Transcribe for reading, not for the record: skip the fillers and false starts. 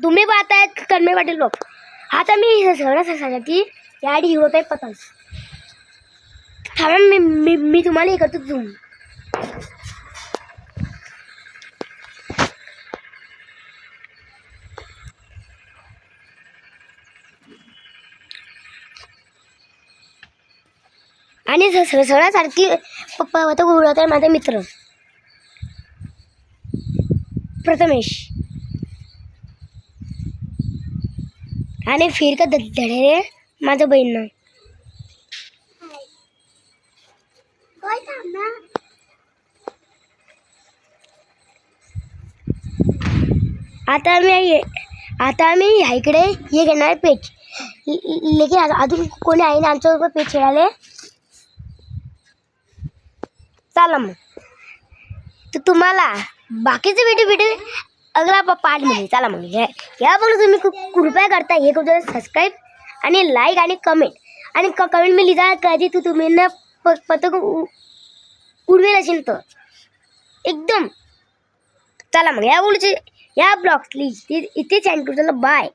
तुम्ही पाहताय तन्मय पाटील ब्लॉग. आता मी सगळ्यासाठी याडी हिरोत आहे पतंग. थांबा मी तुम्हाला हे करतो झूम. आणि सगळ्यासारखी पतंग उडवत आहे माझा मित्र प्रथमेश. आणि फिर का धडे माझ्या बहीण. आता आम्ही ह्या इकडे हे घेणार पेच. लेकिन अजून कोणी आहे ना आमच्याबरोबर पेच खेळाले. चला मग तर तुम्हाला बाकीचे व्हिडिओ अगला पार्ट मध्ये. चला मग या पण तुम्ही कृपया करता हे खूप सबस्क्राईब आणि लाईक आणि कमेंट. आणि कमेंट मी लिहा कधी तुम्ही ना पतंग उडवेल असेल तर एकदम. चला मग या ब्लॉग प्लीज इथेच एंड करू. चला बाय.